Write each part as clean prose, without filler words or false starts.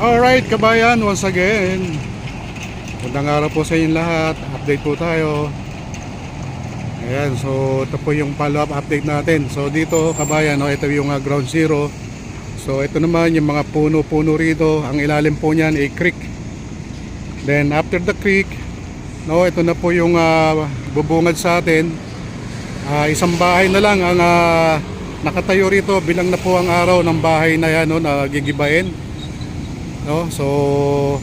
Alright kabayan, once again magandang araw po sa inyong lahat. Update po tayo. Ayan, so ito po yung follow-up update natin. So dito kabayan, ito yung ground zero. So ito naman yung mga puno-puno rito. Ang ilalim po niyan ay creek. Then after the creek, ito na po yung bubungad sa atin. Isang bahay na lang ang nakatayo rito. Bilang na po ang araw ng bahay na yan, na gigibain. So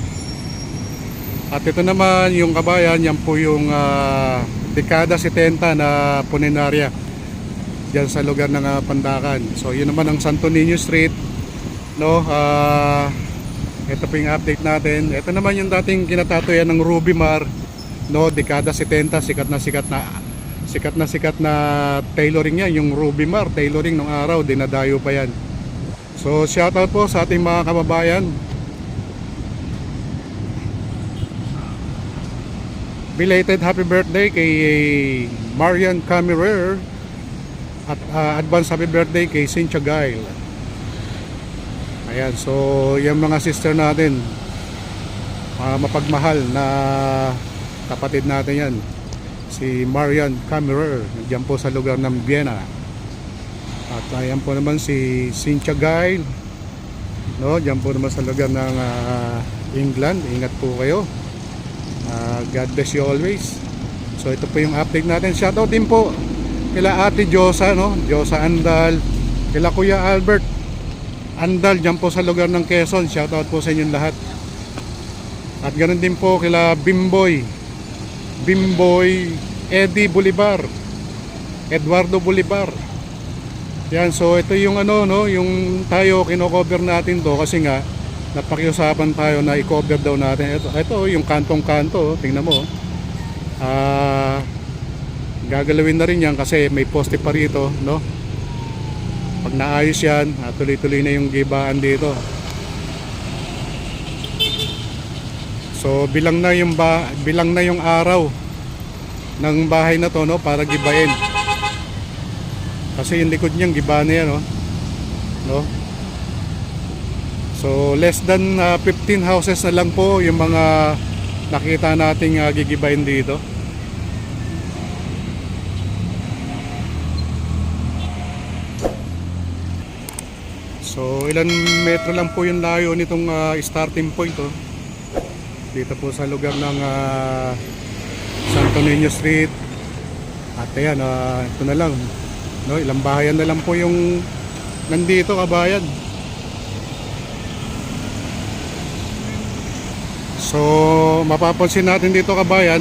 at ito naman yung kabayan, yan po yung dekada 70 na puninarya diyan sa lugar ng Pandacan. So yun naman ang Santo Niño Street, ito po yung update natin. Ito naman yung dating kinatatuyan ng Ruby Mar, dekada 70, sikat na tailoring yan, yung Ruby Mar tailoring nung araw, dinadayo pa yan. So shoutout po sa ating mga kababayan. Belated happy birthday kay Marian Camirer at advance happy birthday kay Cynthia Gail. Ayan, so yung mga sister natin, mapagmahal na kapatid natin yan, si Marian Camirer, nandiyan po sa lugar ng Vienna. At ayan po naman si Cynthia Gail, diyan po naman sa lugar ng England. Ingat po kayo. God bless you always. So ito po yung update natin. Shoutout din po kila Ate Josa, Josa Andal, kila Kuya Albert Andal dyan po sa lugar ng Quezon. Shoutout po sa inyong lahat. At ganoon din po kila Bimboy Eddie Bolivar, Eduardo Bolivar. Yan, so ito yung yung tayo kino-cover natin to kasi nga napakiusapan tayo na i-cover daw natin. Ito yung kantong-kanto, tingnan mo. Gagalawin na rin yan kasi may poste pa rito, Pag naayos yan, tuloy-tuloy na yung gibaan dito. So bilang na yung araw ng bahay na to, para gibain. Kasi yung likod niyang gibaan na yan, So less than 15 houses na lang po yung mga nakita nating gigibain dito. So ilan metro lang po yung layo nitong starting point, dito po sa lugar ng Santo Niño Street. At ayan, ito na lang, ilang bahayan na lang po yung nandito kabayan. So mapapansin natin dito kabayan,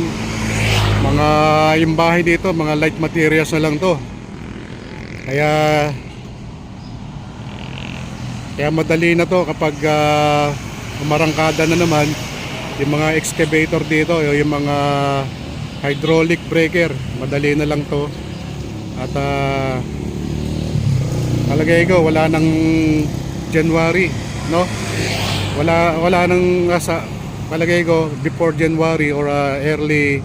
yung bahay dito, mga light materials na lang to. Kaya madali na to kapag umarangkada na naman yung mga excavator dito, yung mga hydraulic breaker, madali na lang to. At palagay ko wala nang January, wala nang palagay ko before January or early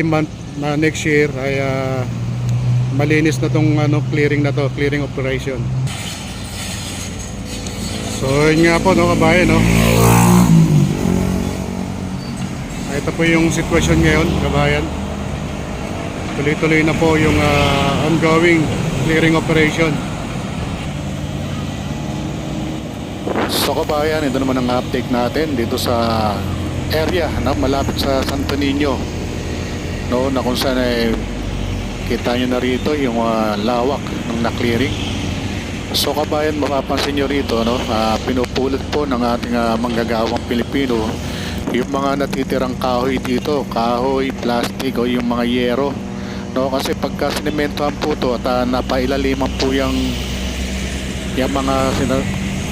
month na next year ay malinis na tong clearing operation. So yun nga po kabayan, ito po yung sitwasyon ngayon kabayan. Tuloy-tuloy na po yung ongoing clearing operation. So kabayan, ito naman ang update natin dito sa area malapit sa Santo Niño, na kung saan kita nyo na rito yung lawak ng na-clearing. So kabayan, mapapansin nyo rito, pinupulot po ng ating manggagawang Pilipino yung mga natitirang kahoy dito, kahoy, plastic o yung mga yero, kasi pagka sinementohan po to at napailaliman po yung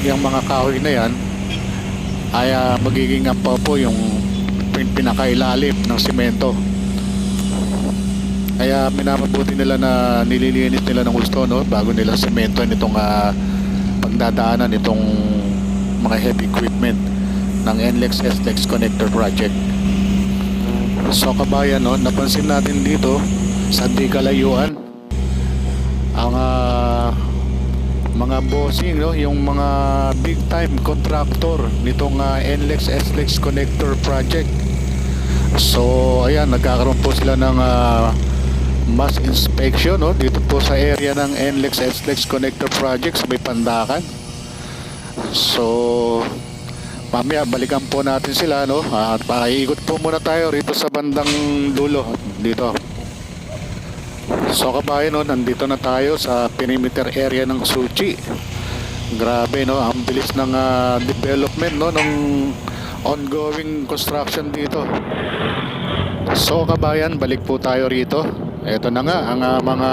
mga kahoy na yan ay magiging ampaw po yung pinakailalim ng simento. Kaya minamabuti nila na nililinis nila ng gusto, bago nila semento nitong pagdadaanan nitong mga heavy equipment ng NLEX SLEX Connector Project. So kabayan, napansin natin dito sa di kalayuan ang mga bossing, no, yung mga big time contractor nitong NLEX SLEX connector project. So ayan, nagkakaroon po sila ng mass inspection, no, dito po sa area ng NLEX SLEX connector project sa may Pandacan. So mamaya balikan po natin sila, no, at paikot po muna tayo rito sa bandang dulo dito. So kabayan, no, nandito na tayo sa perimeter area ng Suchi. Grabe, no, ang bilis ng development, no, ng ongoing construction dito. So kabayan, balik po tayo rito. Ito na nga ang mga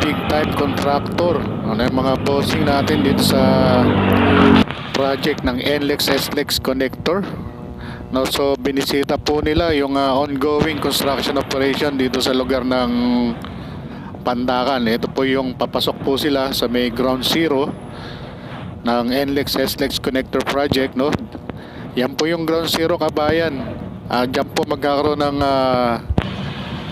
big time contractor, ano, yung mga bossing natin dito sa project ng NLEX SLEX connector. No, so binisita po nila yung ongoing construction operation dito sa lugar ng Pandacan. Ito po yung papasok po sila sa may ground zero ng NLEX SLEX connector project, no. Yan po yung ground zero, kabayan. Diyan po magkakaroon ng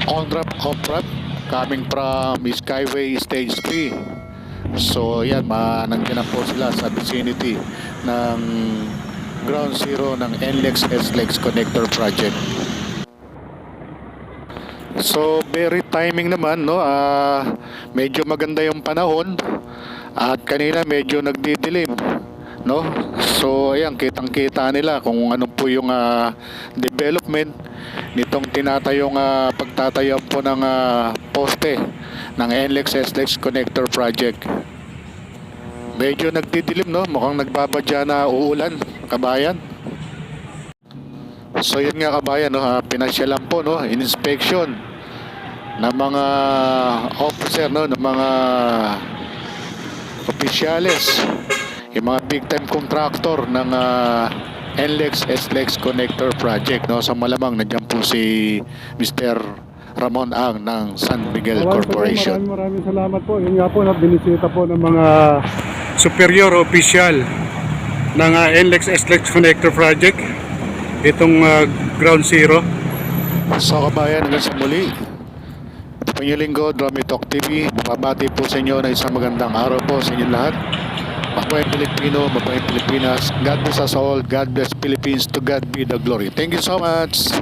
on-ramp, off-ramp coming from Skyway Stage 3. So yan, nandiyan na po sila sa vicinity ng ground zero ng NLEX SLEX connector project. So very timing naman, no, medyo maganda yung panahon at kanina medyo nagdidilim, no. So ayan, kitang-kita nila kung ano po yung development nitong tinatayong pagtatayo po ng poste ng NLEX SLEX connector project. Medyo nagdidilim, no, mukhang nagbabadya na uulan, kabayan. So yun nga, kabayan, no, pinasyalan po, no, inspection ng mga officer, no, ng mga opisyales, yung mga big time contractor ng NLEX SLEX connector project, no. So malamang nandiyan po si Mr. Ramon Ang ng San Miguel Corporation. Maraming salamat po. Yun nga po, binisita po ng mga superior official ng NLEX SLEX connector project, itong ground zero. So kabayan, hanggang sa muli, ito po yung lingkod, Romy Talk TV. Mabati po sa inyo na isang magandang araw po sa inyo lahat. Mabuhay Pilipino, mabuhay Pilipinas. God bless us all. God bless Philippines. To God be the glory. Thank you so much.